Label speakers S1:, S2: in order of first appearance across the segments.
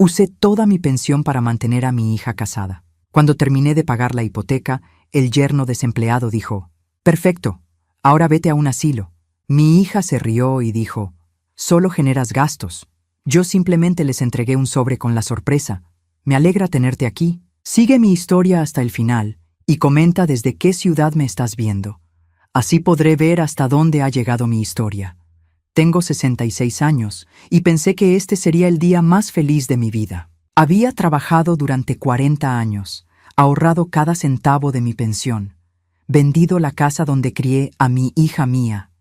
S1: Usé toda mi pensión para mantener a mi hija casada. Cuando terminé de pagar la hipoteca, el yerno desempleado dijo: «Perfecto, ahora vete a un asilo». Mi hija se rió y dijo: «Solo generas gastos». Yo simplemente les entregué un sobre con la sorpresa: «Me alegra tenerte aquí. Sigue mi historia hasta el final y comenta desde qué ciudad me estás viendo. Así podré ver hasta dónde ha llegado mi historia». Tengo 66 años y pensé que este sería el día más feliz de mi vida. Había trabajado durante 40 años, ahorrado cada centavo de mi pensión, vendido la casa donde crié a mi hija Mía,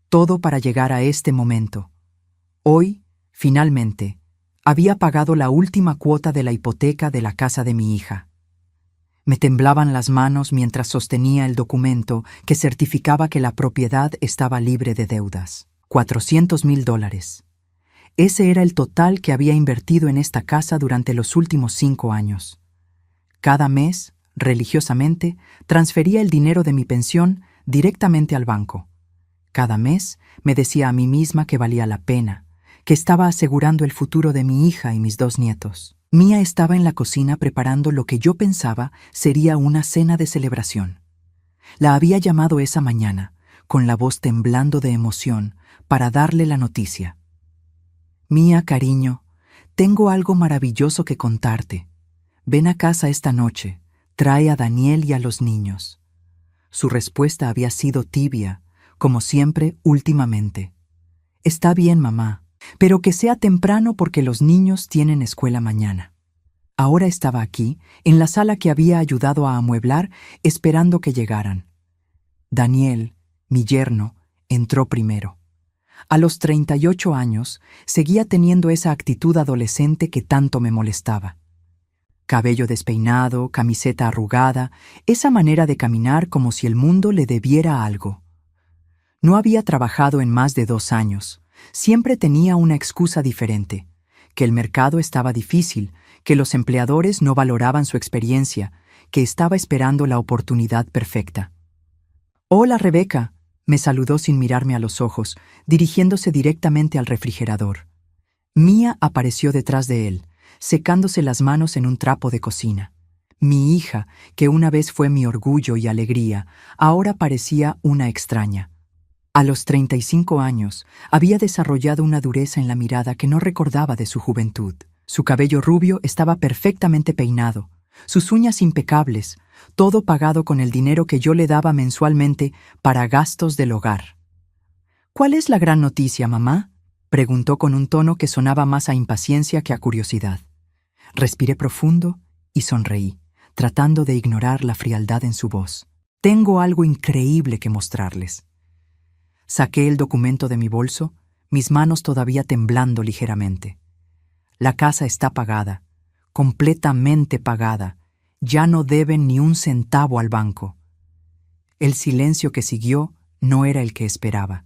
S1: todo para llegar a este momento. Hoy, finalmente, había pagado la última cuota de la hipoteca de la casa de mi hija. Me temblaban las manos mientras sostenía el documento que certificaba que la propiedad estaba libre de deudas. $400,000. Ese era el total que había invertido en esta casa durante los últimos 5 años. Cada mes, religiosamente, transfería el dinero de mi pensión directamente al banco. Cada mes me decía a mí misma que valía la pena, que estaba asegurando el futuro de mi hija y mis 2 nietos. Mía estaba en la cocina preparando lo que yo pensaba sería una cena de celebración. La había llamado esa mañana, con la voz temblando de emoción, para darle la noticia. «Mía, cariño, tengo algo maravilloso que contarte. Ven a casa esta noche, trae a Daniel y a los niños». Su respuesta había sido tibia, como siempre últimamente. «Está bien, mamá, pero que sea temprano porque los niños tienen escuela mañana». Ahora estaba aquí, en la sala que había ayudado a amueblar, esperando que llegaran. Daniel, mi yerno, entró primero. A los 38 años, seguía teniendo esa actitud adolescente que tanto me molestaba. Cabello despeinado, camiseta arrugada, esa manera de caminar como si el mundo le debiera algo. No había trabajado en más de 2 años. Siempre tenía una excusa diferente: que el mercado estaba difícil, que los empleadores no valoraban su experiencia, que estaba esperando la oportunidad perfecta. «Hola, Rebeca», me saludó sin mirarme a los ojos, dirigiéndose directamente al refrigerador. Mía apareció detrás de él, secándose las manos en un trapo de cocina. Mi hija, que una vez fue mi orgullo y alegría, ahora parecía una extraña. A los 35 años, había desarrollado una dureza en la mirada que no recordaba de su juventud. Su cabello rubio estaba perfectamente peinado, sus uñas impecables, todo pagado con el dinero que yo le daba mensualmente para gastos del hogar. «¿Cuál es la gran noticia, mamá?», preguntó con un tono que sonaba más a impaciencia que a curiosidad. Respiré profundo y sonreí, tratando de ignorar la frialdad en su voz. «Tengo algo increíble que mostrarles». Saqué el documento de mi bolso, mis manos todavía temblando ligeramente. «La casa está pagada, completamente pagada. Ya no deben ni un centavo al banco». El silencio que siguió no era el que esperaba.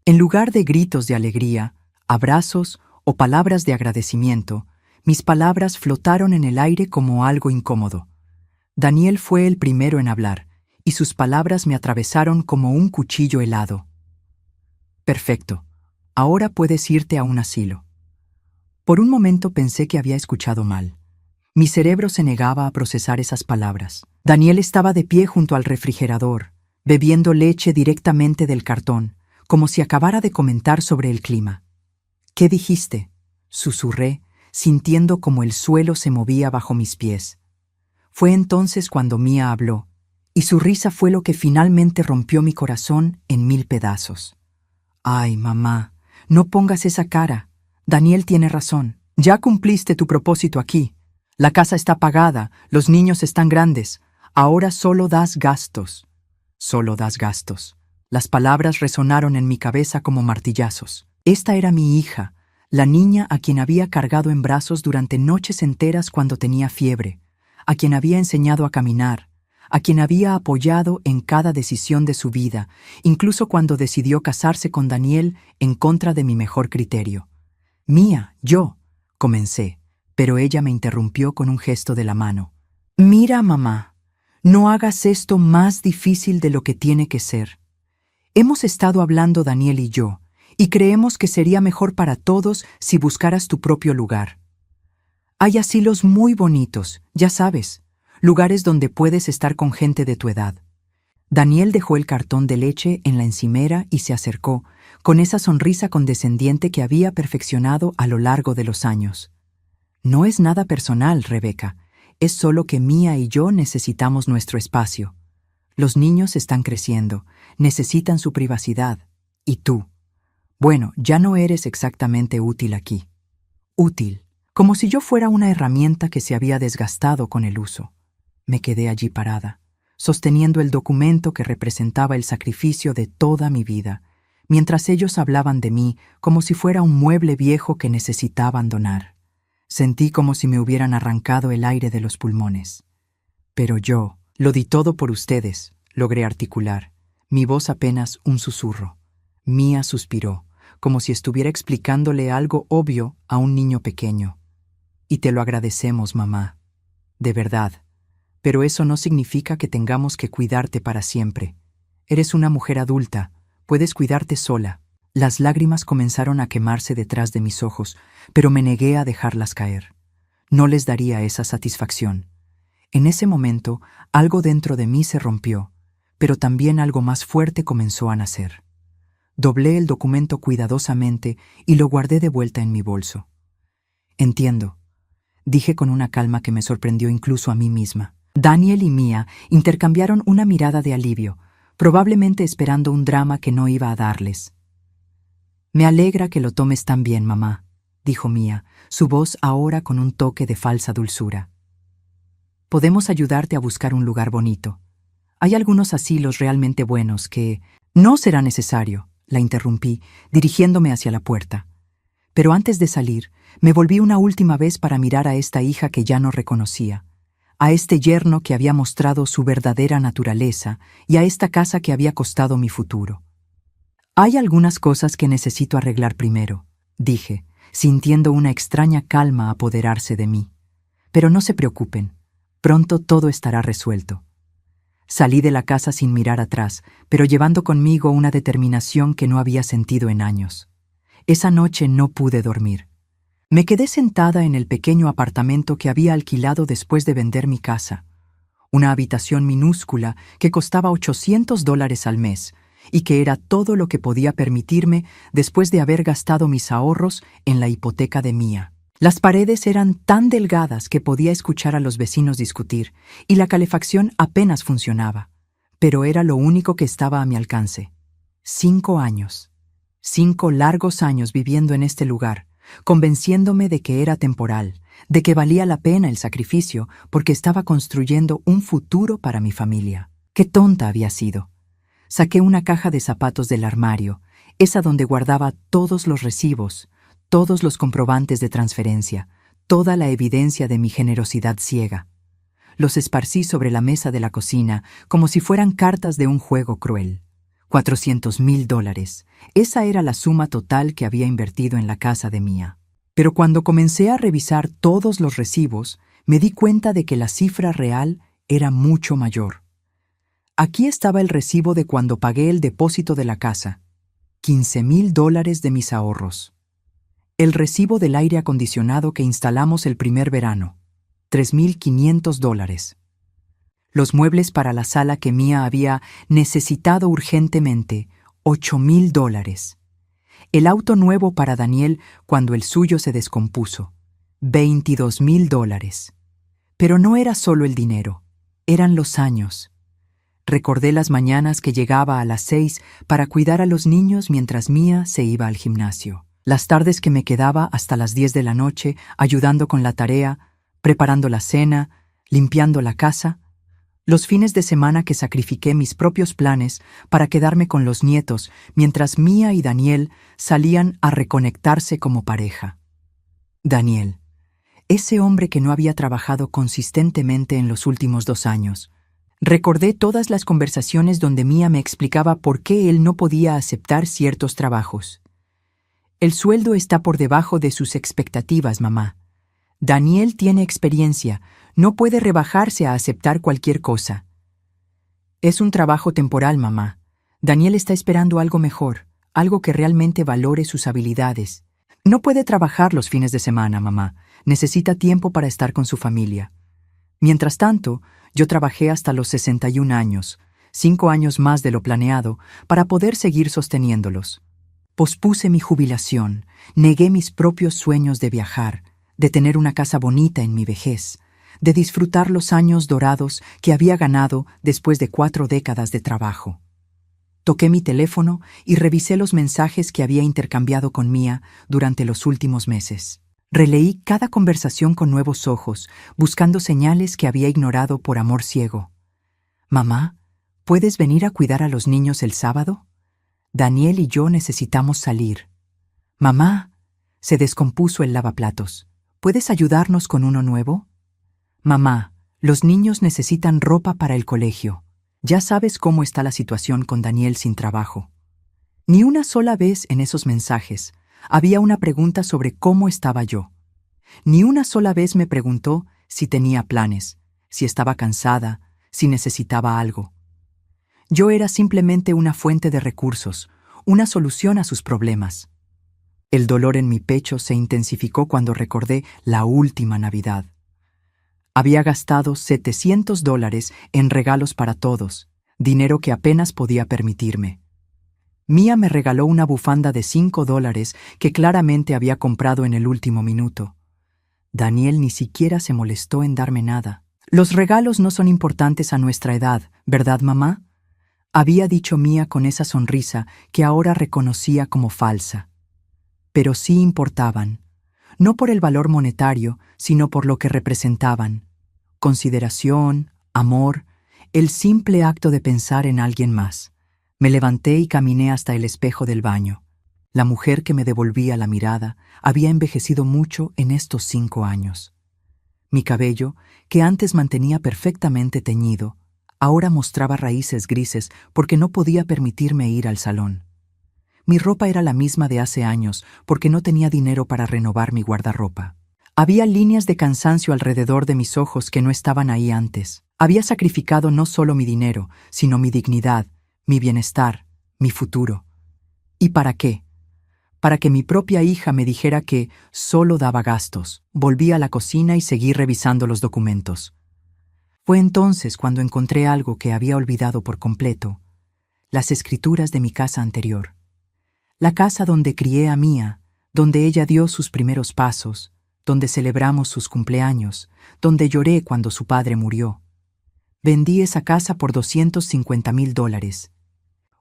S1: En lugar de gritos de alegría, abrazos o palabras de agradecimiento, mis palabras flotaron en el aire como algo incómodo. Daniel fue el primero en hablar, y sus palabras me atravesaron como un cuchillo helado. «Perfecto. Ahora puedes irte a un asilo». Por un momento pensé que había escuchado mal. Mi cerebro se negaba a procesar esas palabras. Daniel estaba de pie junto al refrigerador, bebiendo leche directamente del cartón, como si acabara de comentar sobre el clima. «¿Qué dijiste?», susurré, sintiendo como el suelo se movía bajo mis pies. Fue entonces cuando Mía habló, y su risa fue lo que finalmente rompió mi corazón en 1000 pedazos. «Ay, mamá, no pongas esa cara. Daniel tiene razón. Ya cumpliste tu propósito aquí. La casa está pagada, los niños están grandes. Ahora solo das gastos». «Solo das gastos». Las palabras resonaron en mi cabeza como martillazos. Esta era mi hija, la niña a quien había cargado en brazos durante noches enteras cuando tenía fiebre, a quien había enseñado a caminar, a quien había apoyado en cada decisión de su vida, incluso cuando decidió casarse con Daniel en contra de mi mejor criterio. «Mía, yo», comencé, pero ella me interrumpió con un gesto de la mano. «Mira, mamá, no hagas esto más difícil de lo que tiene que ser. Hemos estado hablando Daniel y yo, y creemos que sería mejor para todos si buscaras tu propio lugar». Hay asilos muy bonitos, ya sabes, lugares donde puedes estar con gente de tu edad. Daniel dejó el cartón de leche en la encimera y se acercó, con esa sonrisa condescendiente que había perfeccionado a lo largo de los años. No es nada personal, Rebeca, es solo que Mía y yo necesitamos nuestro espacio. Los niños están creciendo, necesitan su privacidad. ¿Y tú? Bueno, ya no eres exactamente útil aquí. Útil, como si yo fuera una herramienta que se había desgastado con el uso. Me quedé allí parada, sosteniendo el documento que representaba el sacrificio de toda mi vida, mientras ellos hablaban de mí como si fuera un mueble viejo que necesitaba abandonar. Sentí como si me hubieran arrancado el aire de los pulmones. Pero yo, lo di todo por ustedes, logré articular, mi voz apenas un susurro. Mía suspiró, como si estuviera explicándole algo obvio a un niño pequeño. Y te lo agradecemos, mamá. De verdad. Pero eso no significa que tengamos que cuidarte para siempre. Eres una mujer adulta, puedes cuidarte sola. Las lágrimas comenzaron a quemarse detrás de mis ojos, pero me negué a dejarlas caer. No les daría esa satisfacción. En ese momento, algo dentro de mí se rompió, pero también algo más fuerte comenzó a nacer. Doblé el documento cuidadosamente y lo guardé de vuelta en mi bolso. Entiendo, dije con una calma que me sorprendió incluso a mí misma. Daniel y Mía intercambiaron una mirada de alivio, probablemente esperando un drama que no iba a darles. Me alegra que lo tomes tan bien, mamá, dijo Mía, su voz ahora con un toque de falsa dulzura. Podemos ayudarte a buscar un lugar bonito. Hay algunos asilos realmente buenos que... No será necesario, la interrumpí, dirigiéndome hacia la puerta. Pero antes de salir, me volví una última vez para mirar a esta hija que ya no reconocía, a este yerno que había mostrado su verdadera naturaleza y a esta casa que había costado mi futuro. Hay algunas cosas que necesito arreglar primero, dije, sintiendo una extraña calma apoderarse de mí. Pero no se preocupen, pronto todo estará resuelto. Salí de la casa sin mirar atrás, pero llevando conmigo una determinación que no había sentido en años. Esa noche no pude dormir. Me quedé sentada en el pequeño apartamento que había alquilado después de vender mi casa. Una habitación minúscula que costaba $800 al mes y que era todo lo que podía permitirme después de haber gastado mis ahorros en la hipoteca de Mía. Las paredes eran tan delgadas que podía escuchar a los vecinos discutir y la calefacción apenas funcionaba, pero era lo único que estaba a mi alcance. 5 años. 5 largos años viviendo en este lugar, convenciéndome de que era temporal, de que valía la pena el sacrificio porque estaba construyendo un futuro para mi familia. ¡Qué tonta había sido! Saqué una caja de zapatos del armario, esa donde guardaba todos los recibos, todos los comprobantes de transferencia, toda la evidencia de mi generosidad ciega. Los esparcí sobre la mesa de la cocina como si fueran cartas de un juego cruel. $400,000. Esa era la suma total que había invertido en la casa de Mía. Pero cuando comencé a revisar todos los recibos, me di cuenta de que la cifra real era mucho mayor. Aquí estaba el recibo de cuando pagué el depósito de la casa, $15,000 de mis ahorros. El recibo del aire acondicionado que instalamos el primer verano, $3,500. Los muebles para la sala que Mía había necesitado urgentemente, $8,000. El auto nuevo para Daniel cuando el suyo se descompuso, $22,000. Pero no era solo el dinero, eran los años. Recordé las mañanas que llegaba a las 6 para cuidar a los niños mientras Mía se iba al gimnasio. Las tardes que me quedaba hasta las 10 de la noche ayudando con la tarea, preparando la cena, limpiando la casa. Los fines de semana que sacrifiqué mis propios planes para quedarme con los nietos mientras Mía y Daniel salían a reconectarse como pareja. Daniel, ese hombre que no había trabajado consistentemente en los últimos 2 años. Recordé todas las conversaciones donde Mía me explicaba por qué él no podía aceptar ciertos trabajos. El sueldo está por debajo de sus expectativas, mamá. Daniel tiene experiencia, no puede rebajarse a aceptar cualquier cosa. Es un trabajo temporal, mamá. Daniel está esperando algo mejor, algo que realmente valore sus habilidades. No puede trabajar los fines de semana, mamá. Necesita tiempo para estar con su familia. Mientras tanto, yo trabajé hasta los 61 años, 5 años más de lo planeado, para poder seguir sosteniéndolos. Pospuse mi jubilación, negué mis propios sueños de viajar, de tener una casa bonita en mi vejez, de disfrutar los años dorados que había ganado después de 4 décadas de trabajo. Toqué mi teléfono y revisé los mensajes que había intercambiado con Mía durante los últimos meses. Releí cada conversación con nuevos ojos, buscando señales que había ignorado por amor ciego. «Mamá, ¿puedes venir a cuidar a los niños el sábado? Daniel y yo necesitamos salir». «Mamá, se descompuso el lavaplatos. ¿Puedes ayudarnos con uno nuevo?» «Mamá, los niños necesitan ropa para el colegio. Ya sabes cómo está la situación con Daniel sin trabajo». Ni una sola vez en esos mensajes había una pregunta sobre cómo estaba yo. Ni una sola vez me preguntó si tenía planes, si estaba cansada, si necesitaba algo. Yo era simplemente una fuente de recursos, una solución a sus problemas. El dolor en mi pecho se intensificó cuando recordé la última Navidad. Había gastado $700 en regalos para todos, dinero que apenas podía permitirme. Mía me regaló una bufanda de $5 que claramente había comprado en el último minuto. Daniel ni siquiera se molestó en darme nada. «Los regalos no son importantes a nuestra edad, ¿verdad, mamá?», había dicho Mía con esa sonrisa que ahora reconocía como falsa. Pero sí importaban, no por el valor monetario, sino por lo que representaban. Consideración, amor, el simple acto de pensar en alguien más. Me levanté y caminé hasta el espejo del baño. La mujer que me devolvía la mirada había envejecido mucho en estos 5 años. Mi cabello, que antes mantenía perfectamente teñido, ahora mostraba raíces grises porque no podía permitirme ir al salón. Mi ropa era la misma de hace años porque no tenía dinero para renovar mi guardarropa. Había líneas de cansancio alrededor de mis ojos que no estaban ahí antes. Había sacrificado no solo mi dinero, sino mi dignidad, mi bienestar, mi futuro. ¿Y para qué? Para que mi propia hija me dijera que solo daba gastos. Volví a la cocina y seguí revisando los documentos. Fue entonces cuando encontré algo que había olvidado por completo: las escrituras de mi casa anterior. La casa donde crié a Mía, donde ella dio sus primeros pasos, donde celebramos sus cumpleaños, donde lloré cuando su padre murió. Vendí esa casa por $250,000.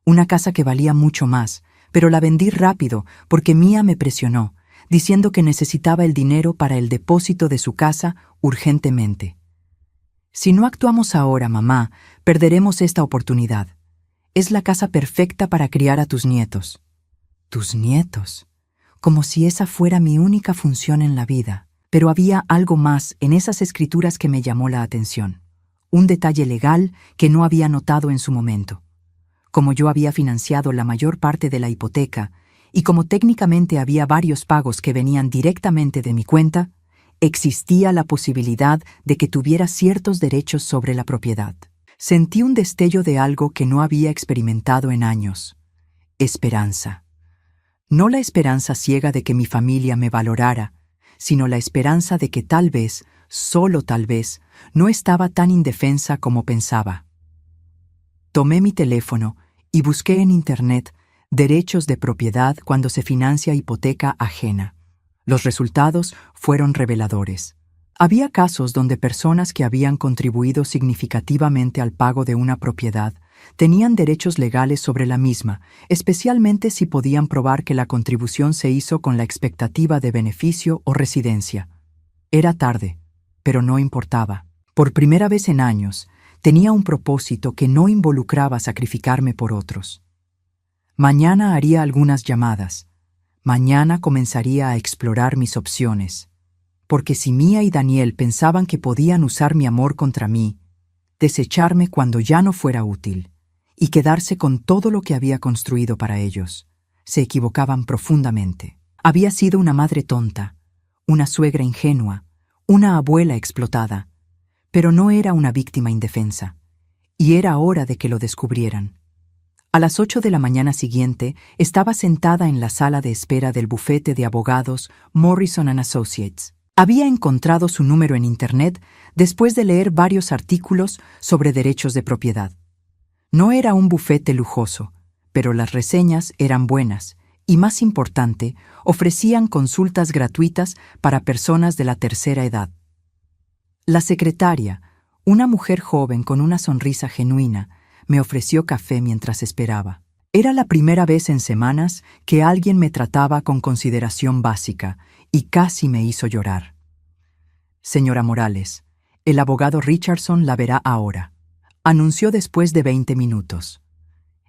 S1: Una casa que valía mucho más, pero la vendí rápido porque Mía me presionó, diciendo que necesitaba el dinero para el depósito de su casa urgentemente. «Si no actuamos ahora, mamá, perderemos esta oportunidad. Es la casa perfecta para criar a tus nietos». «¿Tus nietos?», como si esa fuera mi única función en la vida. Pero había algo más en esas escrituras que me llamó la atención. Un detalle legal que no había notado en su momento. Como yo había financiado la mayor parte de la hipoteca y como técnicamente había varios pagos que venían directamente de mi cuenta, existía la posibilidad de que tuviera ciertos derechos sobre la propiedad. Sentí un destello de algo que no había experimentado en años: esperanza. No la esperanza ciega de que mi familia me valorara, sino la esperanza de que tal vez, solo tal vez, no estaba tan indefensa como pensaba. Tomé mi teléfono y busqué en Internet derechos de propiedad cuando se financia hipoteca ajena. Los resultados fueron reveladores. Había casos donde personas que habían contribuido significativamente al pago de una propiedad tenían derechos legales sobre la misma, especialmente si podían probar que la contribución se hizo con la expectativa de beneficio o residencia. Era tarde, pero no importaba. Por primera vez en años, tenía un propósito que no involucraba sacrificarme por otros. Mañana haría algunas llamadas. Mañana comenzaría a explorar mis opciones. Porque si Mía y Daniel pensaban que podían usar mi amor contra mí, desecharme cuando ya no fuera útil, y quedarse con todo lo que había construido para ellos, se equivocaban profundamente. Había sido una madre tonta, una suegra ingenua, una abuela explotada, pero no era una víctima indefensa, y era hora de que lo descubrieran. A las 8 de la mañana siguiente estaba sentada en la sala de espera del bufete de abogados Morrison & Associates. Había encontrado su número en Internet después de leer varios artículos sobre derechos de propiedad. No era un bufete lujoso, pero las reseñas eran buenas y, más importante, ofrecían consultas gratuitas para personas de la tercera edad. La secretaria, una mujer joven con una sonrisa genuina, me ofreció café mientras esperaba. Era la primera vez en semanas que alguien me trataba con consideración básica y casi me hizo llorar. Señora Morales, el abogado Richardson la verá ahora, anunció después de 20 minutos.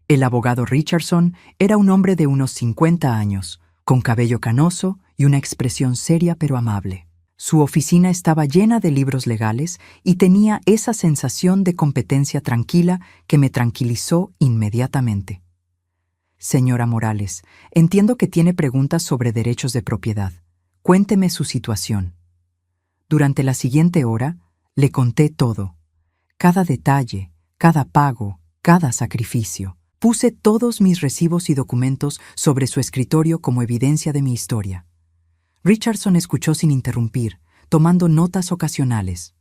S1: El abogado Richardson era un hombre de unos 50 años, con cabello canoso y una expresión seria pero amable. Su oficina estaba llena de libros legales y tenía esa sensación de competencia tranquila que me tranquilizó inmediatamente. Señora Morales, entiendo que tiene preguntas sobre derechos de propiedad. Cuénteme su situación. Durante la siguiente hora, le conté todo. Cada detalle, cada pago, cada sacrificio. Puse todos mis recibos y documentos sobre su escritorio como evidencia de mi historia. Richardson escuchó sin interrumpir, tomando notas ocasionales.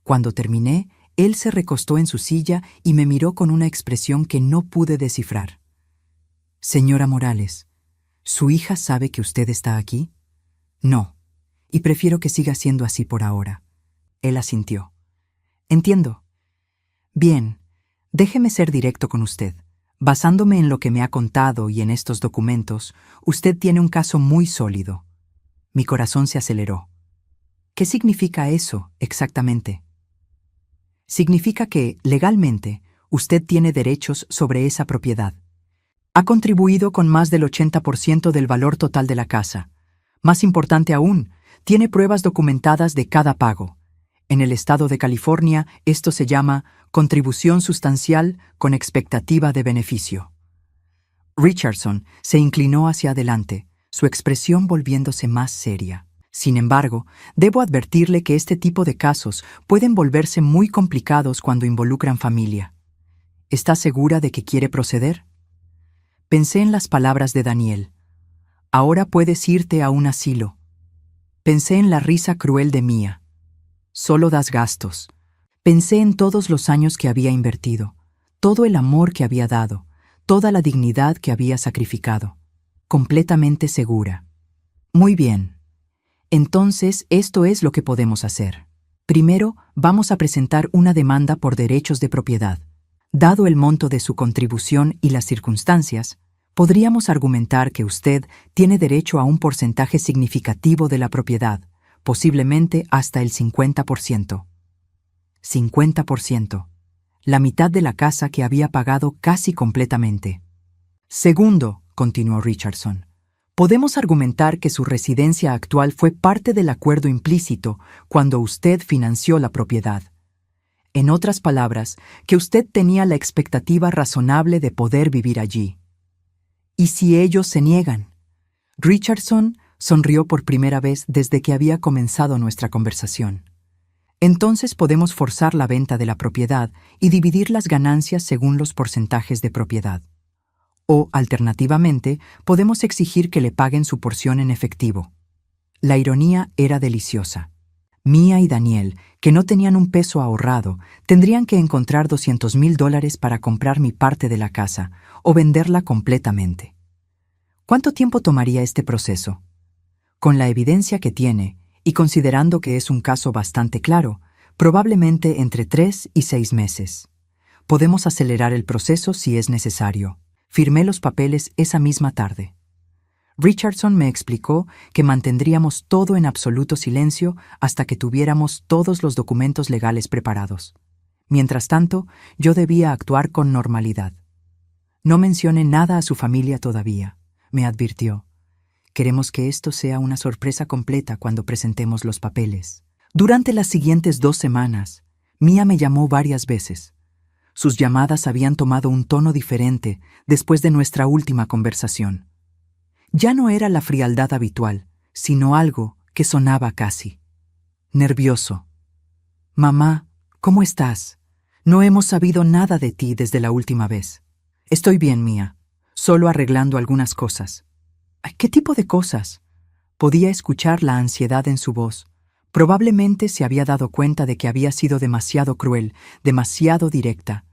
S1: Cuando terminé, él se recostó en su silla y me miró con una expresión que no pude descifrar. Señora Morales, ¿su hija sabe que usted está aquí? No, y prefiero que siga siendo así por ahora. Él asintió. Entiendo. Bien, déjeme ser directo con usted. Basándome en lo que me ha contado y en estos documentos, usted tiene un caso muy sólido. Mi corazón se aceleró. ¿Qué significa eso exactamente? Significa que, legalmente, usted tiene derechos sobre esa propiedad. Ha contribuido con más del 80% del valor total de la casa. Más importante aún, tiene pruebas documentadas de cada pago. En el estado de California, esto se llama contribución sustancial con expectativa de beneficio. Richardson se inclinó hacia adelante, su expresión volviéndose más seria. Sin embargo, debo advertirle que este tipo de casos pueden volverse muy complicados cuando involucran familia. ¿Está segura de que quiere proceder? Pensé en las palabras de Daniel. Ahora puedes irte a un asilo. Pensé en la risa cruel de Mia. Solo das gastos. Pensé en todos los años que había invertido, todo el amor que había dado, toda la dignidad que había sacrificado. Completamente segura. Muy bien. Entonces, esto es lo que podemos hacer. Primero, vamos a presentar una demanda por derechos de propiedad. Dado el monto de su contribución y las circunstancias, podríamos argumentar que usted tiene derecho a un porcentaje significativo de la propiedad, posiblemente hasta el 50%. 50%. La mitad de la casa que había pagado casi completamente. Segundo, continuó Richardson, podemos argumentar que su residencia actual fue parte del acuerdo implícito cuando usted financió la propiedad. En otras palabras, que usted tenía la expectativa razonable de poder vivir allí. ¿Y si ellos se niegan? Richardson sonrió por primera vez desde que había comenzado nuestra conversación. Entonces podemos forzar la venta de la propiedad y dividir las ganancias según los porcentajes de propiedad. O, alternativamente, podemos exigir que le paguen su porción en efectivo. La ironía era deliciosa. Mia y Daniel, que no tenían un peso ahorrado, tendrían que encontrar $200,000 para comprar mi parte de la casa o venderla completamente. ¿Cuánto tiempo tomaría este proceso? Con la evidencia que tiene, y considerando que es un caso bastante claro, probablemente entre 3 y 6 meses. Podemos acelerar el proceso si es necesario. Firmé los papeles esa misma tarde. Richardson me explicó que mantendríamos todo en absoluto silencio hasta que tuviéramos todos los documentos legales preparados. Mientras tanto, yo debía actuar con normalidad. No mencione nada a su familia todavía, me advirtió. Queremos que esto sea una sorpresa completa cuando presentemos los papeles. Durante las siguientes 2 semanas, Mia me llamó varias veces. Sus llamadas habían tomado un tono diferente después de nuestra última conversación. Ya no era la frialdad habitual, sino algo que sonaba casi nervioso. Mamá, ¿cómo estás? No hemos sabido nada de ti desde la última vez. Estoy bien, Mia, solo arreglando algunas cosas. ¿Qué tipo de cosas? Podía escuchar la ansiedad en su voz, Probablemente se había dado cuenta de que había sido demasiado cruel, demasiado directa.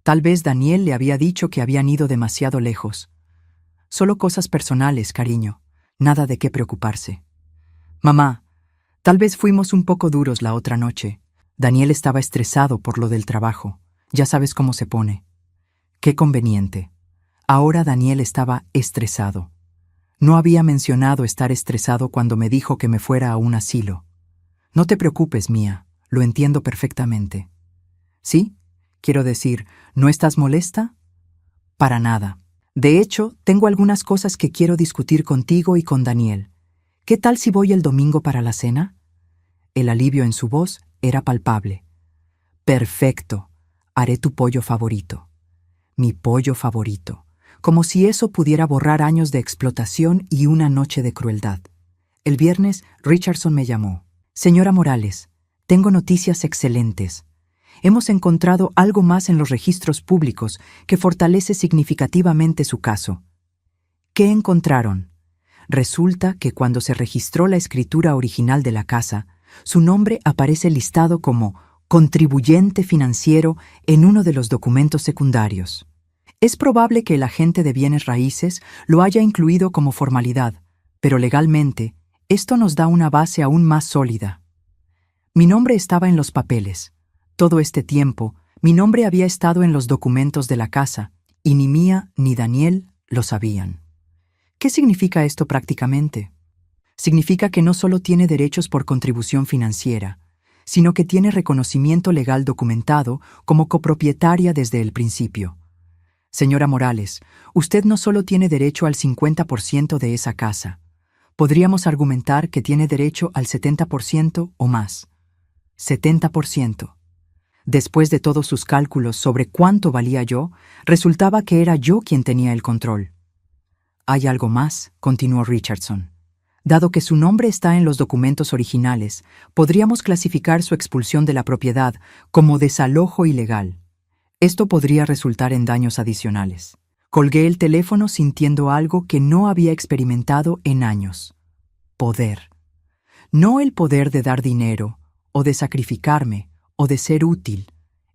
S1: Tal vez Daniel le había dicho que habían ido demasiado lejos. Solo cosas personales, cariño. Nada de qué preocuparse. Mamá, tal vez fuimos un poco duros la otra noche. Daniel estaba estresado por lo del trabajo. Ya sabes cómo se pone. Qué conveniente. Ahora Daniel estaba estresado. No había mencionado estar estresado cuando me dijo que me fuera a un asilo. No te preocupes, Mía, lo entiendo perfectamente. ¿Sí? Quiero decir, ¿no estás molesta? Para nada. De hecho, tengo algunas cosas que quiero discutir contigo y con Daniel. ¿Qué tal si voy el domingo para la cena? El alivio en su voz era palpable. Perfecto. Haré tu pollo favorito. Mi pollo favorito. Como si eso pudiera borrar años de explotación y una noche de crueldad. El viernes, Richardson me llamó. Señora Morales, tengo noticias excelentes. Hemos encontrado algo más en los registros públicos que fortalece significativamente su caso. ¿Qué encontraron? Resulta que cuando se registró la escritura original de la casa, su nombre aparece listado como contribuyente financiero en uno de los documentos secundarios. Es probable que el agente de bienes raíces lo haya incluido como formalidad, pero legalmente, esto nos da una base aún más sólida. Mi nombre estaba en los papeles. Todo este tiempo, mi nombre había estado en los documentos de la casa, y ni Mía ni Daniel lo sabían. ¿Qué significa esto prácticamente? Significa que no solo tiene derechos por contribución financiera, sino que tiene reconocimiento legal documentado como copropietaria desde el principio. Señora Morales, usted no solo tiene derecho al 50% de esa casa. Podríamos argumentar que tiene derecho al 70% o más. 70%. Después de todos sus cálculos sobre cuánto valía yo, resultaba que era yo quien tenía el control. Hay algo más, continuó Richardson. Dado que su nombre está en los documentos originales, podríamos clasificar su expulsión de la propiedad como desalojo ilegal. Esto podría resultar en daños adicionales. Colgué el teléfono sintiendo algo que no había experimentado en años. Poder. No el poder de dar dinero, o de sacrificarme, o de ser útil.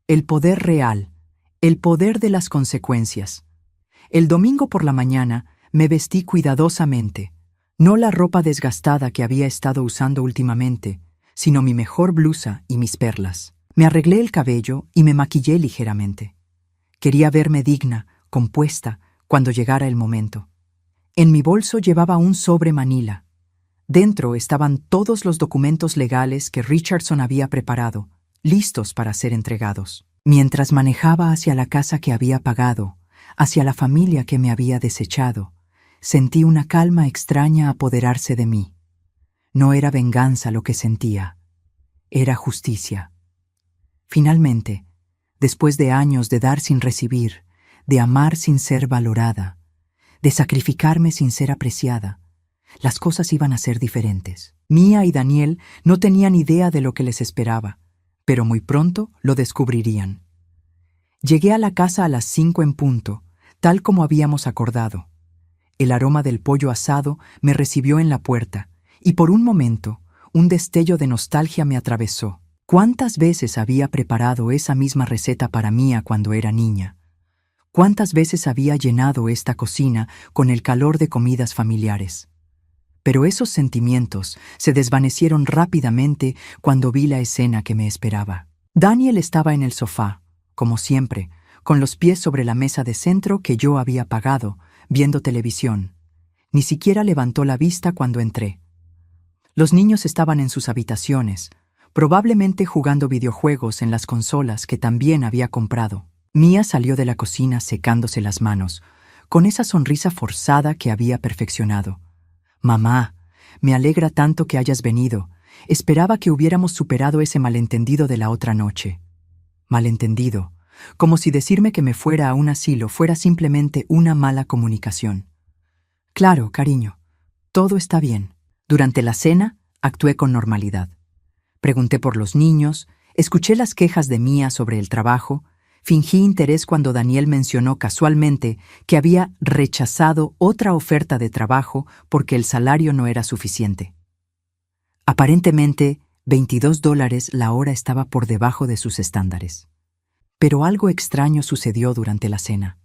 S1: El poder real, el poder de las consecuencias. El domingo por la mañana me vestí cuidadosamente, no la ropa desgastada que había estado usando últimamente, sino mi mejor blusa y mis perlas. Me arreglé el cabello y me maquillé ligeramente. Quería verme digna, compuesta, cuando llegara el momento. En mi bolso llevaba un sobre manila. Dentro estaban todos los documentos legales que Richardson había preparado, listos para ser entregados. Mientras manejaba hacia la casa que había pagado, hacia la familia que me había desechado, sentí una calma extraña apoderarse de mí. No era venganza lo que sentía, era justicia. Finalmente, después de años de dar sin recibir, de amar sin ser valorada, de sacrificarme sin ser apreciada, las cosas iban a ser diferentes. Mía y Daniel no tenían idea de lo que les esperaba, pero muy pronto lo descubrirían. Llegué a la casa a las 5 en punto, tal como habíamos acordado. El aroma del pollo asado me recibió en la puerta, y por un momento, un destello de nostalgia me atravesó. ¿Cuántas veces había preparado esa misma receta para Mía cuando era niña? ¿Cuántas veces había llenado esta cocina con el calor de comidas familiares? Pero esos sentimientos se desvanecieron rápidamente cuando vi la escena que me esperaba. Daniel estaba en el sofá, como siempre, con los pies sobre la mesa de centro que yo había pagado, viendo televisión. Ni siquiera levantó la vista cuando entré. Los niños estaban en sus habitaciones, probablemente jugando videojuegos en las consolas que también había comprado. Mía salió de la cocina secándose las manos, con esa sonrisa forzada que había perfeccionado. «Mamá, me alegra tanto que hayas venido. Esperaba que hubiéramos superado ese malentendido de la otra noche». Malentendido, como si decirme que me fuera a un asilo fuera simplemente una mala comunicación. «Claro, cariño, todo está bien». Durante la cena, actué con normalidad. Pregunté por los niños, escuché las quejas de Mía sobre el trabajo, fingí interés cuando Daniel mencionó casualmente que había rechazado otra oferta de trabajo porque el salario no era suficiente. Aparentemente, $22 la hora estaba por debajo de sus estándares. Pero algo extraño sucedió durante la cena.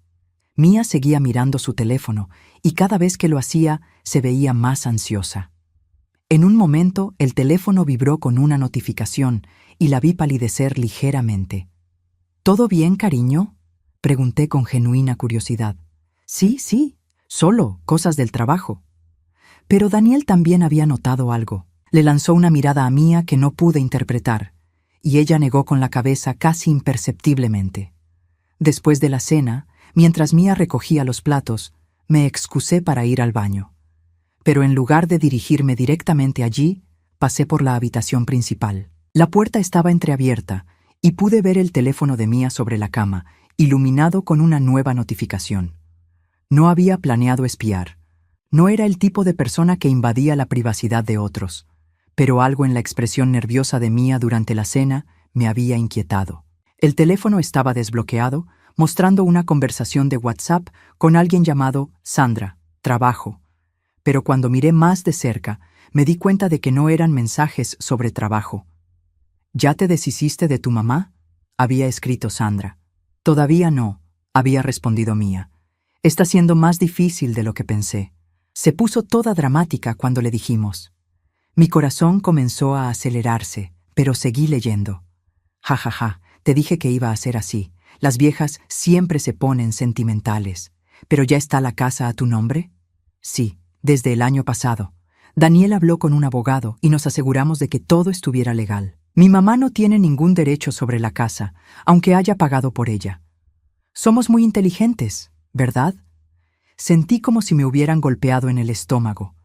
S1: Mía seguía mirando su teléfono y cada vez que lo hacía se veía más ansiosa. En un momento el teléfono vibró con una notificación y la vi palidecer ligeramente. ¿Todo bien, cariño?, pregunté con genuina curiosidad. Sí, solo cosas del trabajo. Pero Daniel también había notado algo. Le lanzó una mirada a Mía que no pude interpretar, y ella negó con la cabeza casi imperceptiblemente. Después de la cena, mientras Mía recogía los platos, me excusé para ir al baño. Pero en lugar de dirigirme directamente allí, pasé por la habitación principal. La puerta estaba entreabierta y pude ver el teléfono de Mía sobre la cama, iluminado con una nueva notificación. No había planeado espiar. No era el tipo de persona que invadía la privacidad de otros, pero algo en la expresión nerviosa de Mía durante la cena me había inquietado. El teléfono estaba desbloqueado, mostrando una conversación de WhatsApp con alguien llamado Sandra, trabajo. Pero cuando miré más de cerca, me di cuenta de que no eran mensajes sobre trabajo. ¿Ya te deshiciste de tu mamá?, había escrito Sandra. Todavía no, había respondido Mía. Está siendo más difícil de lo que pensé. Se puso toda dramática cuando le dijimos. Mi corazón comenzó a acelerarse, pero seguí leyendo. Ja, te dije que iba a ser así. Las viejas siempre se ponen sentimentales. ¿Pero ya está la casa a tu nombre? Sí, desde el año pasado. Daniel habló con un abogado y nos aseguramos de que todo estuviera legal. Mi mamá no tiene ningún derecho sobre la casa, aunque haya pagado por ella. Somos muy inteligentes, ¿verdad? Sentí como si me hubieran golpeado en el estómago.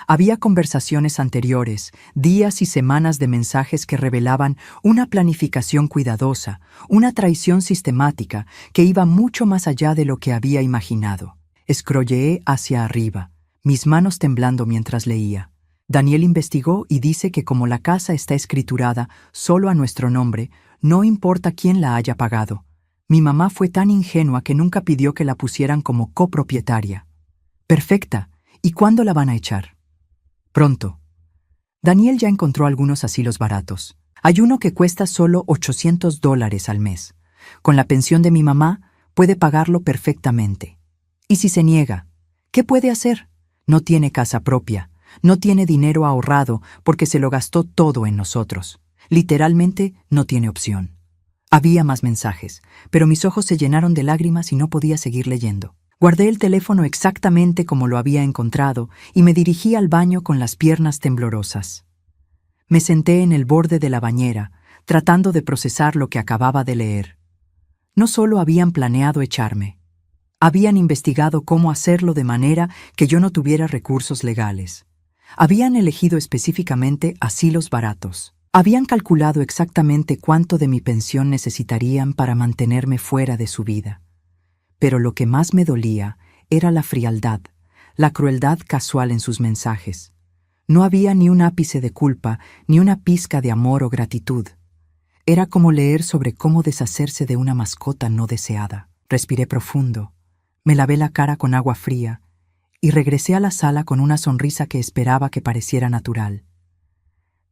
S1: Había conversaciones anteriores, días y semanas de mensajes que revelaban una planificación cuidadosa, una traición sistemática que iba mucho más allá de lo que había imaginado. Scrolleé hacia arriba, mis manos temblando mientras leía. Daniel investigó y dice que como la casa está escriturada solo a nuestro nombre, no importa quién la haya pagado. Mi mamá fue tan ingenua que nunca pidió que la pusieran como copropietaria. Perfecta. ¿Y cuándo la van a echar? Pronto. Daniel ya encontró algunos asilos baratos. Hay uno que cuesta solo $800 al mes. Con la pensión de mi mamá, puede pagarlo perfectamente. ¿Y si se niega? ¿Qué puede hacer? No tiene casa propia. No tiene dinero ahorrado porque se lo gastó todo en nosotros. Literalmente no tiene opción. Había más mensajes, pero mis ojos se llenaron de lágrimas y no podía seguir leyendo. Guardé el teléfono exactamente como lo había encontrado y me dirigí al baño con las piernas temblorosas. Me senté en el borde de la bañera, tratando de procesar lo que acababa de leer. No solo habían planeado echarme, habían investigado cómo hacerlo de manera que yo no tuviera recursos legales. Habían elegido específicamente asilos baratos. Habían calculado exactamente cuánto de mi pensión necesitarían para mantenerme fuera de su vida. Pero lo que más me dolía era la frialdad, la crueldad casual en sus mensajes. No había ni un ápice de culpa, ni una pizca de amor o gratitud. Era como leer sobre cómo deshacerse de una mascota no deseada. Respiré profundo, me lavé la cara con agua fría y regresé a la sala con una sonrisa que esperaba que pareciera natural.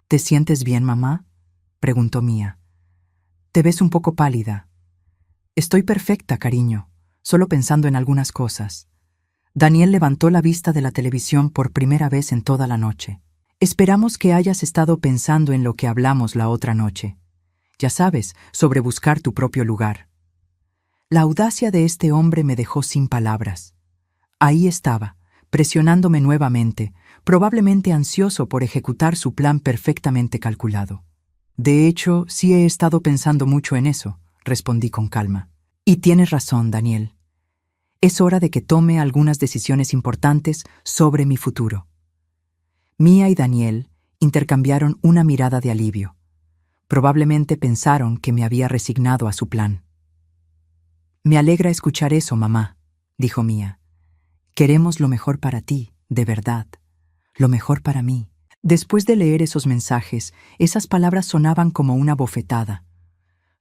S1: ¿Te sientes bien, mamá?, preguntó Mía. Te ves un poco pálida. Estoy perfecta, cariño, solo pensando en algunas cosas. Daniel levantó la vista de la televisión por primera vez en toda la noche. Esperamos que hayas estado pensando en lo que hablamos la otra noche. Ya sabes, sobre buscar tu propio lugar. La audacia de este hombre me dejó sin palabras. Ahí estaba, presionándome nuevamente, probablemente ansioso por ejecutar su plan perfectamente calculado. De hecho, sí he estado pensando mucho en eso, respondí con calma. Y tienes razón, Daniel. Es hora de que tome algunas decisiones importantes sobre mi futuro. Mía y Daniel intercambiaron una mirada de alivio. Probablemente pensaron que me había resignado a su plan. Me alegra escuchar eso, mamá, dijo Mía. Queremos lo mejor para ti, de verdad. Lo mejor para mí. Después de leer esos mensajes, esas palabras sonaban como una bofetada.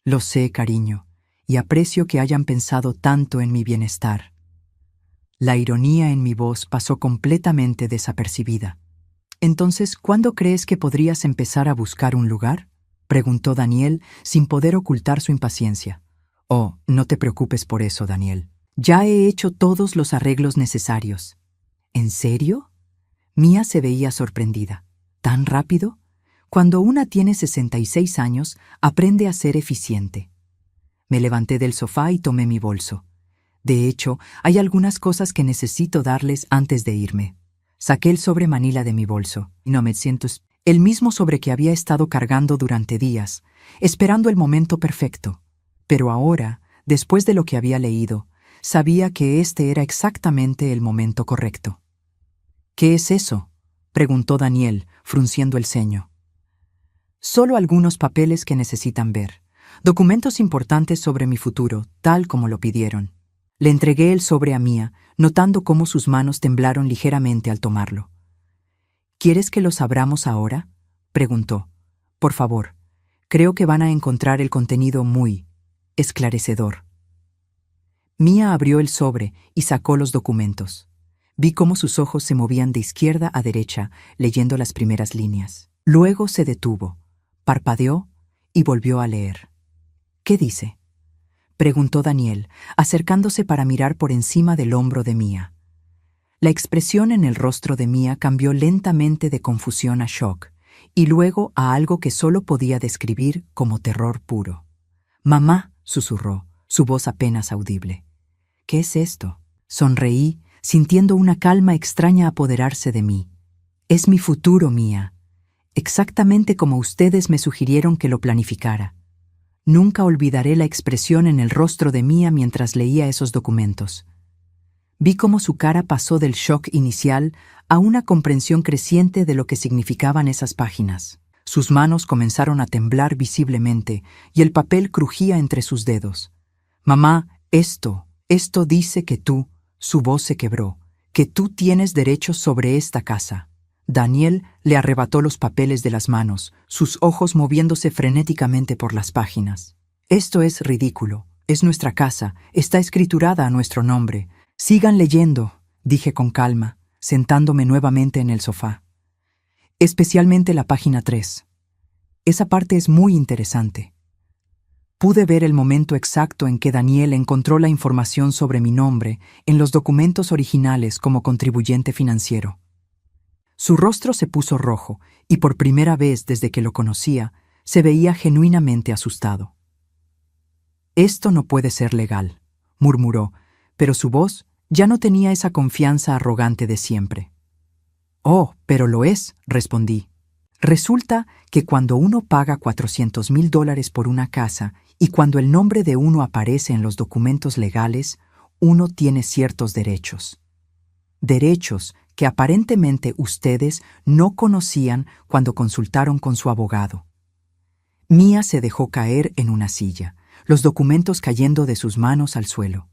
S1: Lo sé, cariño, y aprecio que hayan pensado tanto en mi bienestar. La ironía en mi voz pasó completamente desapercibida. Entonces, ¿cuándo crees que podrías empezar a buscar un lugar? Preguntó Daniel, sin poder ocultar su impaciencia. Oh, no te preocupes por eso, Daniel. Ya he hecho todos los arreglos necesarios. ¿En serio? Mía se veía sorprendida. ¿Tan rápido? Cuando una tiene 66 años, aprende a ser eficiente. Me levanté del sofá y tomé mi bolso. De hecho, hay algunas cosas que necesito darles antes de irme. Saqué el sobre manila de mi bolso. No me siento... El mismo sobre que había estado cargando durante días, esperando el momento perfecto. Pero ahora, después de lo que había leído, sabía que este era exactamente el momento correcto. ¿Qué es eso?, preguntó Daniel, frunciendo el ceño. Solo algunos papeles que necesitan ver. Documentos importantes sobre mi futuro, tal como lo pidieron. Le entregué el sobre a Mía, notando cómo sus manos temblaron ligeramente al tomarlo. ¿Quieres que los abramos ahora?, preguntó. Por favor, creo que van a encontrar el contenido muy esclarecedor. Mía abrió el sobre y sacó los documentos. Vi cómo sus ojos se movían de izquierda a derecha, leyendo las primeras líneas. Luego se detuvo, parpadeó y volvió a leer. ¿Qué dice?, preguntó Daniel, acercándose para mirar por encima del hombro de Mía. La expresión en el rostro de Mía cambió lentamente de confusión a shock, y luego a algo que solo podía describir como terror puro. «Mamá», susurró, su voz apenas audible. «¿Qué es esto?». Sonreí, sintiendo una calma extraña apoderarse de mí. «Es mi futuro, Mía. Exactamente como ustedes me sugirieron que lo planificara». Nunca olvidaré la expresión en el rostro de Mía mientras leía esos documentos. Vi cómo su cara pasó del shock inicial a una comprensión creciente de lo que significaban esas páginas. Sus manos comenzaron a temblar visiblemente y el papel crujía entre sus dedos. «Mamá, esto dice que tú», su voz se quebró, «que tú tienes derechos sobre esta casa». Daniel le arrebató los papeles de las manos, sus ojos moviéndose frenéticamente por las páginas. «Esto es ridículo. Es nuestra casa, está escriturada a nuestro nombre. Sigan leyendo», dije con calma, sentándome nuevamente en el sofá. «Especialmente la página 3. Esa parte es muy interesante». Pude ver el momento exacto en que Daniel encontró la información sobre mi nombre en los documentos originales como contribuyente financiero. Su rostro se puso rojo y por primera vez desde que lo conocía, se veía genuinamente asustado. «Esto no puede ser legal», murmuró, pero su voz ya no tenía esa confianza arrogante de siempre. «Oh, pero lo es», respondí. «Resulta que cuando uno paga $400,000 por una casa y cuando el nombre de uno aparece en los documentos legales, uno tiene ciertos derechos. Derechos que aparentemente ustedes no conocían cuando consultaron con su abogado». Mía se dejó caer en una silla, los documentos cayendo de sus manos al suelo.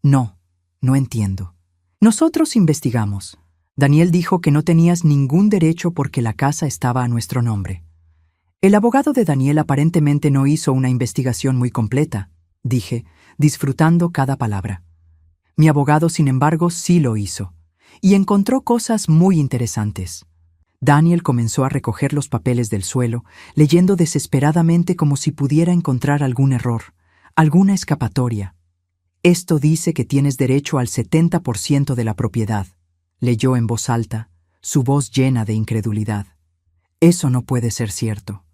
S1: No entiendo. «Nosotros investigamos. Daniel dijo que no tenías ningún derecho porque la casa estaba a nuestro nombre». «El abogado de Daniel aparentemente no hizo una investigación muy completa», dije, disfrutando cada palabra. «Mi abogado, sin embargo, sí lo hizo, y encontró cosas muy interesantes». Daniel comenzó a recoger los papeles del suelo, leyendo desesperadamente como si pudiera encontrar algún error, alguna escapatoria. «Esto dice que tienes derecho al 70% de la propiedad», leyó en voz alta, su voz llena de incredulidad. «Eso no puede ser cierto.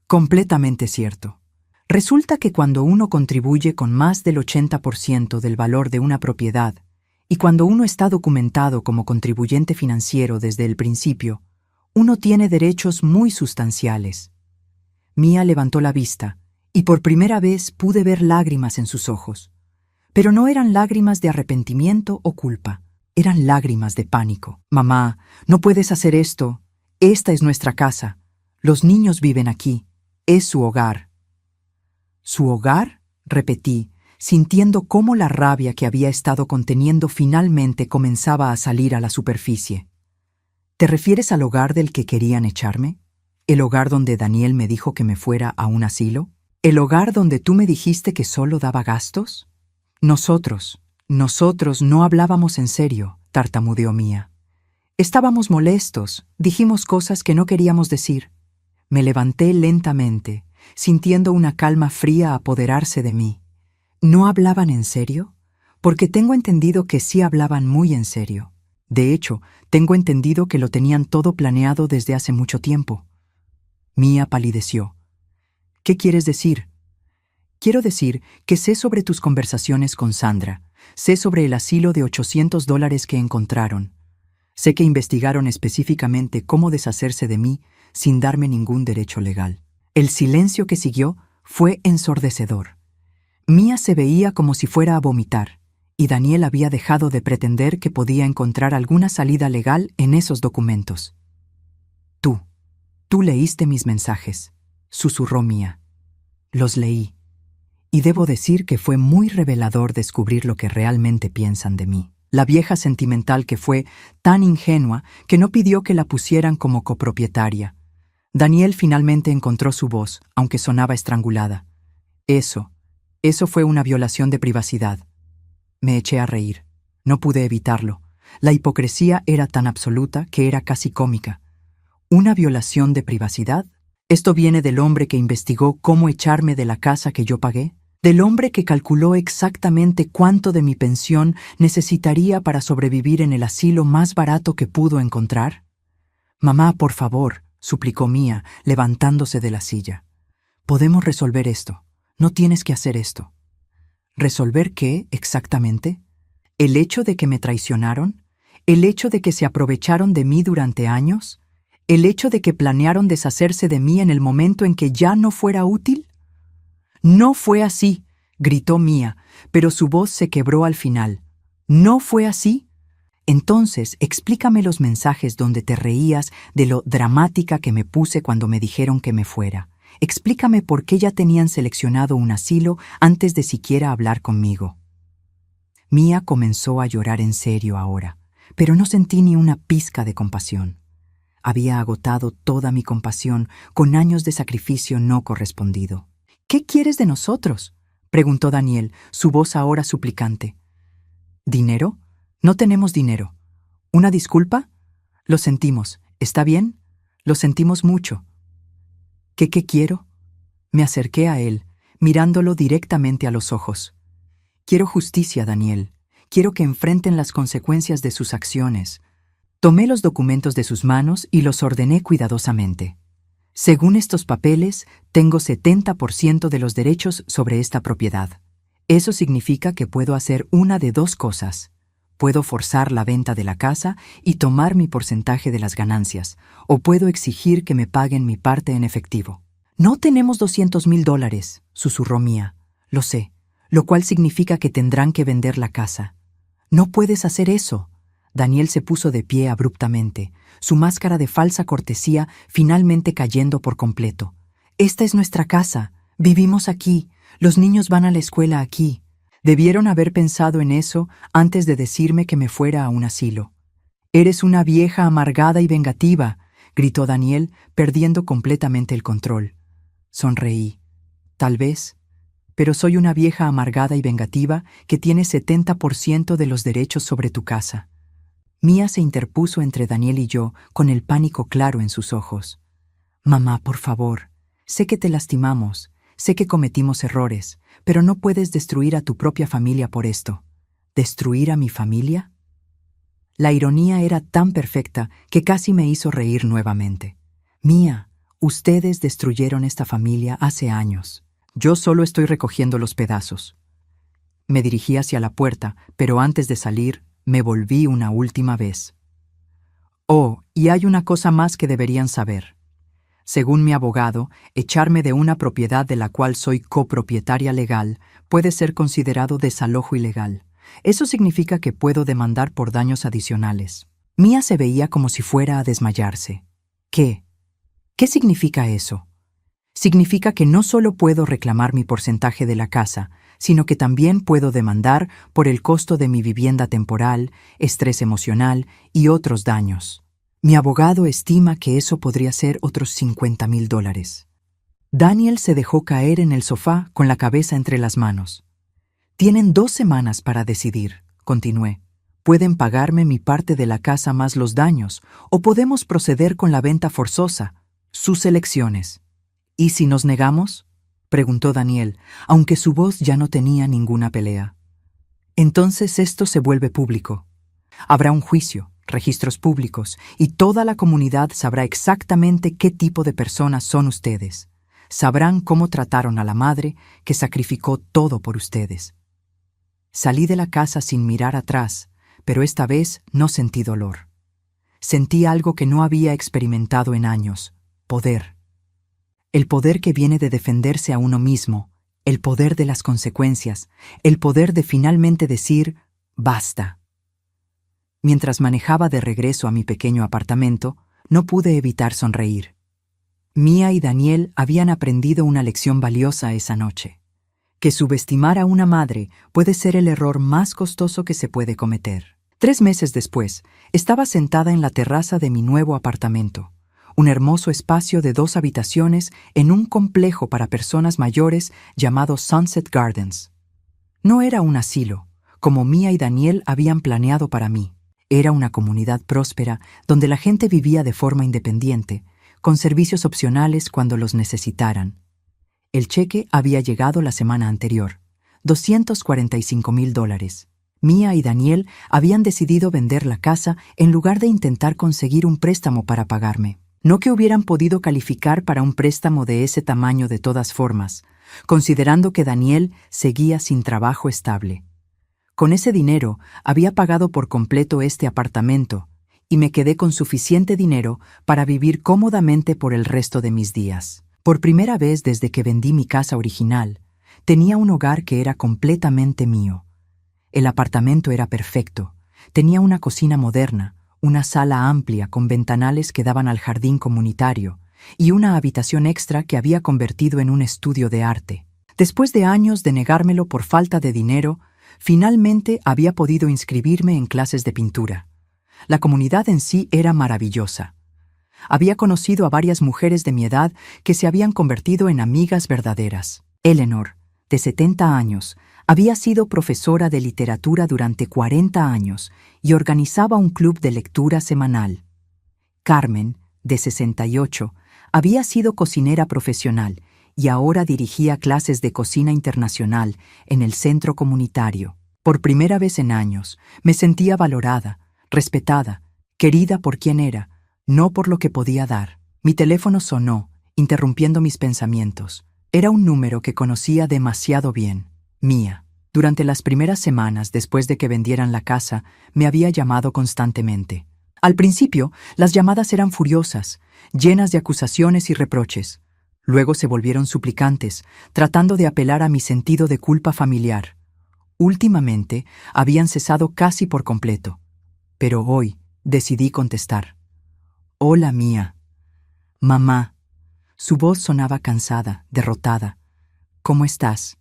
S1: Completamente cierto. Resulta que cuando uno contribuye con más del 80% del valor de una propiedad y cuando uno está documentado como contribuyente financiero desde el principio, uno tiene derechos muy sustanciales». Mía levantó la vista y por primera vez pude ver lágrimas en sus ojos. Pero no eran lágrimas de arrepentimiento o culpa, eran lágrimas de pánico. «Mamá, no puedes hacer esto. Esta es nuestra casa. Los niños viven aquí. Es su hogar». «¿Su hogar?», repetí, sintiendo cómo la rabia que había estado conteniendo finalmente comenzaba a salir a la superficie. «¿Te refieres al hogar del que querían echarme? ¿El hogar donde Daniel me dijo que me fuera a un asilo? ¿El hogar donde tú me dijiste que solo daba gastos?» Nosotros no hablábamos en serio», tartamudeó Mía. Estábamos molestos, dijimos cosas que no queríamos decir. Me levanté lentamente, sintiendo una calma fría apoderarse de mí. ¿No hablaban en serio? Porque tengo entendido que sí hablaban muy en serio. De hecho, tengo entendido que lo tenían todo planeado desde hace mucho tiempo. Mía palideció. ¿Qué quieres decir? Quiero decir que sé sobre tus conversaciones con Sandra, sé sobre el asilo de $800 que encontraron. Sé que investigaron específicamente cómo deshacerse de mí sin darme ningún derecho legal. El silencio que siguió fue ensordecedor. Mía se veía como si fuera a vomitar, y Daniel había dejado de pretender que podía encontrar alguna salida legal en esos documentos. Tú leíste mis mensajes, susurró Mía. Los leí, y debo decir que fue muy revelador descubrir lo que realmente piensan de mí. La vieja sentimental que fue tan ingenua que no pidió que la pusieran como copropietaria. Daniel finalmente encontró su voz, aunque sonaba estrangulada. Eso fue una violación de privacidad. Me eché a reír. No pude evitarlo. La hipocresía era tan absoluta que era casi cómica. ¿Una violación de privacidad? ¿Esto viene del hombre que investigó cómo echarme de la casa que yo pagué? ¿Del hombre que calculó exactamente cuánto de mi pensión necesitaría para sobrevivir en el asilo más barato que pudo encontrar? Mamá, por favor, suplicó Mía, levantándose de la silla. Podemos resolver esto. No tienes que hacer esto. ¿Resolver qué, exactamente? ¿El hecho de que me traicionaron? ¿El hecho de que se aprovecharon de mí durante años? ¿El hecho de que planearon deshacerse de mí en el momento en que ya no fuera útil? No fue así, gritó Mía, pero su voz se quebró al final. ¿No fue así? Entonces, explícame los mensajes donde te reías de lo dramática que me puse cuando me dijeron que me fuera. Explícame por qué ya tenían seleccionado un asilo antes de siquiera hablar conmigo. Mía comenzó a llorar en serio ahora, pero no sentí ni una pizca de compasión. Había agotado toda mi compasión con años de sacrificio no correspondido. ¿Qué quieres de nosotros?, preguntó Daniel, su voz ahora suplicante. ¿Dinero? No tenemos dinero. ¿Una disculpa? Lo sentimos. ¿Está bien? Lo sentimos mucho. ¿Qué quiero? Me acerqué a él, mirándolo directamente a los ojos. Quiero justicia, Daniel. Quiero que enfrenten las consecuencias de sus acciones. Tomé los documentos de sus manos y los ordené cuidadosamente. Según estos papeles, tengo 70% de los derechos sobre esta propiedad. Eso significa que puedo hacer una de dos cosas. Puedo forzar la venta de la casa y tomar mi porcentaje de las ganancias, o puedo exigir que me paguen mi parte en efectivo. No tenemos $200,000, susurró Mía. Lo sé, lo cual significa que tendrán que vender la casa. No puedes hacer eso. Daniel se puso de pie abruptamente, su máscara de falsa cortesía finalmente cayendo por completo. Esta es nuestra casa. Vivimos aquí. Los niños van a la escuela aquí. Debieron haber pensado en eso antes de decirme que me fuera a un asilo. Eres una vieja amargada y vengativa, gritó Daniel, perdiendo completamente el control. Sonreí. Tal vez, pero soy una vieja amargada y vengativa que tiene 70% de los derechos sobre tu casa. Mía se interpuso entre Daniel y yo, con el pánico claro en sus ojos. Mamá, por favor, sé que te lastimamos, sé que cometimos errores, pero no puedes destruir a tu propia familia por esto. ¿Destruir a mi familia? La ironía era tan perfecta que casi me hizo reír nuevamente. Mía, ustedes destruyeron esta familia hace años. Yo solo estoy recogiendo los pedazos. Me dirigí hacia la puerta, pero antes de salir, me volví una última vez. Oh, y hay una cosa más que deberían saber. Según mi abogado, echarme de una propiedad de la cual soy copropietaria legal puede ser considerado desalojo ilegal. Eso significa que puedo demandar por daños adicionales. Mía se veía como si fuera a desmayarse. ¿Qué? ¿Qué significa eso? Significa que no solo puedo reclamar mi porcentaje de la casa, sino que también puedo demandar por el costo de mi vivienda temporal, estrés emocional y otros daños. Mi abogado estima que eso podría ser otros $50,000. Daniel se dejó caer en el sofá con la cabeza entre las manos. Tienen 2 semanas para decidir, continué. Pueden pagarme mi parte de la casa más los daños, o podemos proceder con la venta forzosa. Sus elecciones. ¿Y si nos negamos?, preguntó Daniel, aunque su voz ya no tenía ninguna pelea. Entonces esto se vuelve público. Habrá un juicio, registros públicos, y toda la comunidad sabrá exactamente qué tipo de personas son ustedes. Sabrán cómo trataron a la madre que sacrificó todo por ustedes. Salí de la casa sin mirar atrás, pero esta vez no sentí dolor. Sentí algo que no había experimentado en años: poder. El poder que viene de defenderse a uno mismo, el poder de las consecuencias, el poder de finalmente decir «basta». Mientras manejaba de regreso a mi pequeño apartamento, no pude evitar sonreír. Mía y Daniel habían aprendido una lección valiosa esa noche: que subestimar a una madre puede ser el error más costoso que se puede cometer. 3 meses después, estaba sentada en la terraza de mi nuevo apartamento, un hermoso espacio de 2 habitaciones en un complejo para personas mayores llamado Sunset Gardens. No era un asilo, como Mía y Daniel habían planeado para mí. Era una comunidad próspera donde la gente vivía de forma independiente, con servicios opcionales cuando los necesitaran. El cheque había llegado la semana anterior, $245,000. Mía y Daniel habían decidido vender la casa en lugar de intentar conseguir un préstamo para pagarme. No que hubieran podido calificar para un préstamo de ese tamaño de todas formas, considerando que Daniel seguía sin trabajo estable. Con ese dinero había pagado por completo este apartamento y me quedé con suficiente dinero para vivir cómodamente por el resto de mis días. Por primera vez desde que vendí mi casa original, tenía un hogar que era completamente mío. El apartamento era perfecto. Tenía una cocina moderna, una sala amplia con ventanales que daban al jardín comunitario y una habitación extra que había convertido en un estudio de arte. Después de años de negármelo por falta de dinero, finalmente había podido inscribirme en clases de pintura. La comunidad en sí era maravillosa. Había conocido a varias mujeres de mi edad que se habían convertido en amigas verdaderas. Eleanor, de 70 años, había sido profesora de literatura durante 40 años y organizaba un club de lectura semanal. Carmen, de 68, había sido cocinera profesional y ahora dirigía clases de cocina internacional en el centro comunitario. Por primera vez en años, me sentía valorada, respetada, querida por quien era, no por lo que podía dar. Mi teléfono sonó, interrumpiendo mis pensamientos. Era un número que conocía demasiado bien. Mía. Durante las primeras semanas después de que vendieran la casa, me había llamado constantemente. Al principio, las llamadas eran furiosas, llenas de acusaciones y reproches. Luego se volvieron suplicantes, tratando de apelar a mi sentido de culpa familiar. Últimamente, habían cesado casi por completo. Pero hoy decidí contestar. «Hola, Mía». «Mamá». Su voz sonaba cansada, derrotada. «¿Cómo estás?»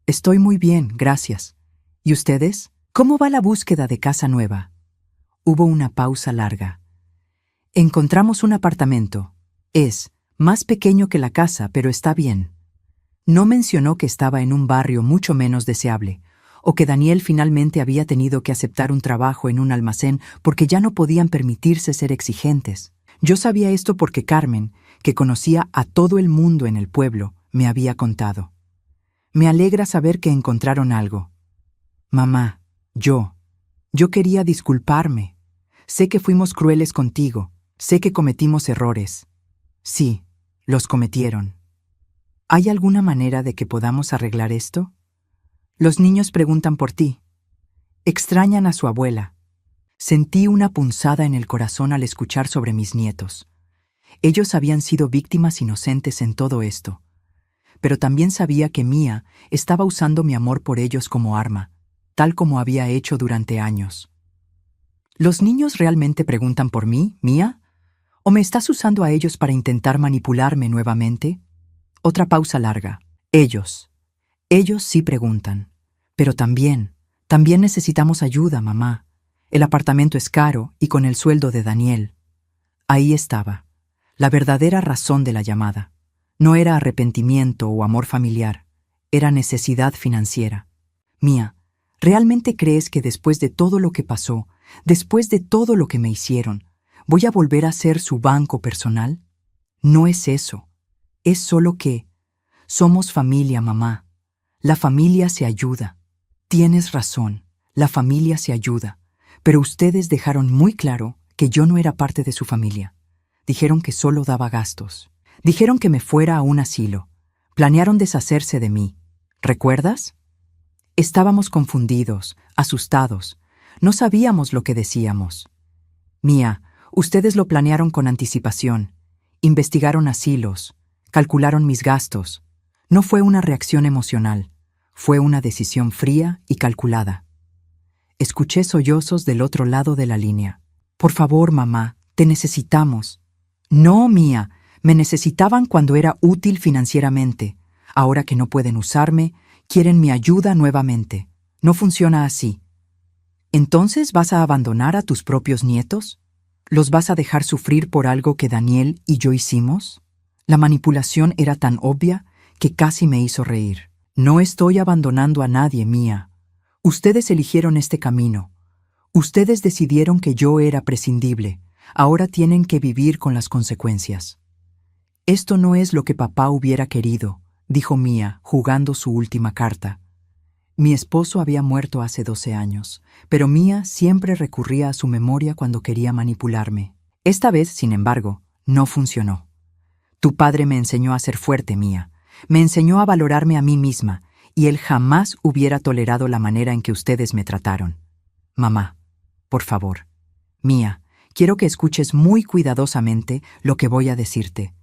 S1: «Estoy muy bien, gracias. ¿Y ustedes? ¿Cómo va la búsqueda de casa nueva?» Hubo una pausa larga. «Encontramos un apartamento. Es más pequeño que la casa, pero está bien». No mencionó que estaba en un barrio mucho menos deseable, o que Daniel finalmente había tenido que aceptar un trabajo en un almacén porque ya no podían permitirse ser exigentes. Yo sabía esto porque Carmen, que conocía a todo el mundo en el pueblo, me había contado. «Me alegra saber que encontraron algo». «Mamá, yo quería disculparme. Sé que fuimos crueles contigo. Sé que cometimos errores». «Sí, los cometieron». «¿Hay alguna manera de que podamos arreglar esto?» «Los niños preguntan por ti. Extrañan a su abuela». Sentí una punzada en el corazón al escuchar sobre mis nietos. Ellos habían sido víctimas inocentes en todo esto. Pero también sabía que Mía estaba usando mi amor por ellos como arma, tal como había hecho durante años. ¿Los niños realmente preguntan por mí, Mía? ¿O me estás usando a ellos para intentar manipularme nuevamente? Otra pausa larga. Ellos sí preguntan. Pero también necesitamos ayuda, mamá. El apartamento es caro y con el sueldo de Daniel. Ahí estaba, la verdadera razón de la llamada. No era arrepentimiento o amor familiar, era necesidad financiera. Mía, ¿Realmente crees que después de todo lo que pasó, después de todo lo que me hicieron, voy a volver a ser su banco personal? No es eso. Es solo que somos familia, mamá. La familia se ayuda. Tienes razón, la familia se ayuda. Pero ustedes dejaron muy claro que yo no era parte de su familia. Dijeron que solo daba gastos. Dijeron que me fuera a un asilo. Planearon deshacerse de mí. ¿Recuerdas? Estábamos confundidos, asustados. No sabíamos lo que decíamos. Mía, ustedes lo planearon con anticipación. Investigaron asilos. Calcularon mis gastos. No fue una reacción emocional. Fue una decisión fría y calculada. Escuché sollozos del otro lado de la línea. Por favor, mamá, te necesitamos. No, Mía, me necesitaban cuando era útil financieramente. Ahora que no pueden usarme, quieren mi ayuda nuevamente. No funciona así. ¿Entonces vas a abandonar a tus propios nietos? ¿Los vas a dejar sufrir por algo que Daniel y yo hicimos? La manipulación era tan obvia que casi me hizo reír. No estoy abandonando a nadie, Mía. Ustedes eligieron este camino. Ustedes decidieron que yo era prescindible. Ahora tienen que vivir con las consecuencias. Esto no es lo que papá hubiera querido, dijo Mía, jugando su última carta. Mi esposo había muerto hace 12 años, pero Mía siempre recurría a su memoria cuando quería manipularme. Esta vez, sin embargo, no funcionó. Tu padre me enseñó a ser fuerte, Mía. Me enseñó a valorarme a mí misma, y él jamás hubiera tolerado la manera en que ustedes me trataron. Mamá, por favor. Mía, quiero que escuches muy cuidadosamente lo que voy a decirte.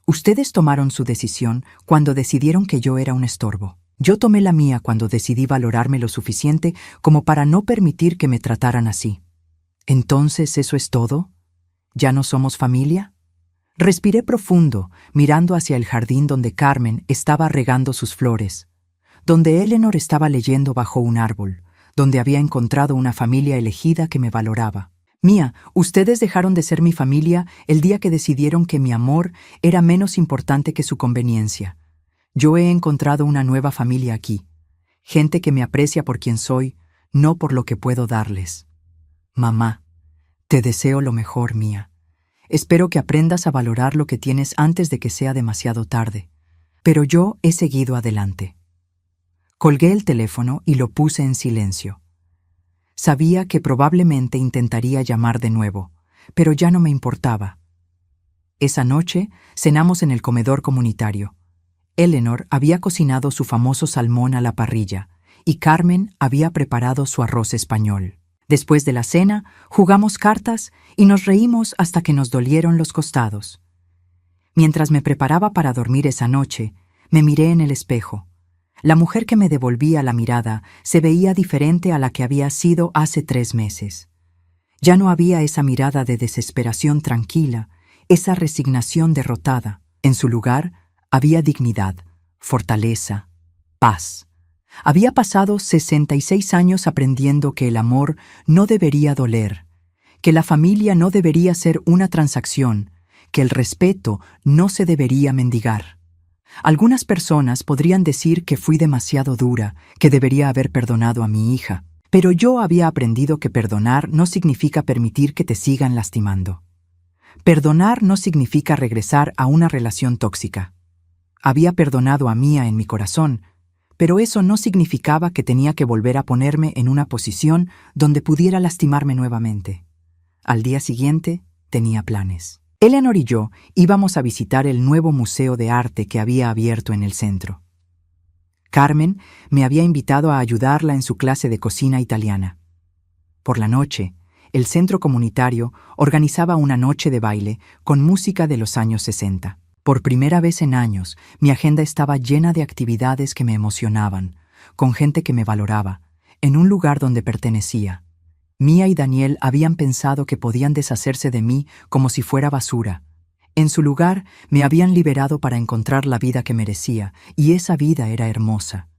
S1: Ustedes tomaron su decisión cuando decidieron que yo era un estorbo. Yo tomé la mía cuando decidí valorarme lo suficiente como para no permitir que me trataran así. ¿Entonces eso es todo? ¿Ya no somos familia? Respiré profundo, mirando hacia el jardín donde Carmen estaba regando sus flores, donde Eleanor estaba leyendo bajo un árbol, donde había encontrado una familia elegida que me valoraba. Mía, ustedes dejaron de ser mi familia el día que decidieron que mi amor era menos importante que su conveniencia. Yo he encontrado una nueva familia aquí, gente que me aprecia por quien soy, no por lo que puedo darles. Mamá, te deseo lo mejor, Mía. Espero que aprendas a valorar lo que tienes antes de que sea demasiado tarde. Pero yo he seguido adelante. Colgué el teléfono y lo puse en silencio. Sabía que probablemente intentaría llamar de nuevo, pero ya no me importaba. Esa noche cenamos en el comedor comunitario. Eleanor había cocinado su famoso salmón a la parrilla y Carmen había preparado su arroz español. Después de la cena, jugamos cartas y nos reímos hasta que nos dolieron los costados. Mientras me preparaba para dormir esa noche, me miré en el espejo. La mujer que me devolvía la mirada se veía diferente a la que había sido hace 3 meses. Ya no había esa mirada de desesperación tranquila, esa resignación derrotada. En su lugar, había dignidad, fortaleza, paz. Había pasado 66 años aprendiendo que el amor no debería doler, que la familia no debería ser una transacción, que el respeto no se debería mendigar. Algunas personas podrían decir que fui demasiado dura, que debería haber perdonado a mi hija, pero yo había aprendido que perdonar no significa permitir que te sigan lastimando. Perdonar no significa regresar a una relación tóxica. Había perdonado a Mía en mi corazón, pero eso no significaba que tenía que volver a ponerme en una posición donde pudiera lastimarme nuevamente. Al día siguiente, tenía planes. Eleanor y yo íbamos a visitar el nuevo museo de arte que había abierto en el centro. Carmen me había invitado a ayudarla en su clase de cocina italiana. Por la noche, el centro comunitario organizaba una noche de baile con música de los años 60. Por primera vez en años, mi agenda estaba llena de actividades que me emocionaban, con gente que me valoraba, en un lugar donde pertenecía. Mía y Daniel habían pensado que podían deshacerse de mí como si fuera basura. En su lugar, me habían liberado para encontrar la vida que merecía, y esa vida era hermosa.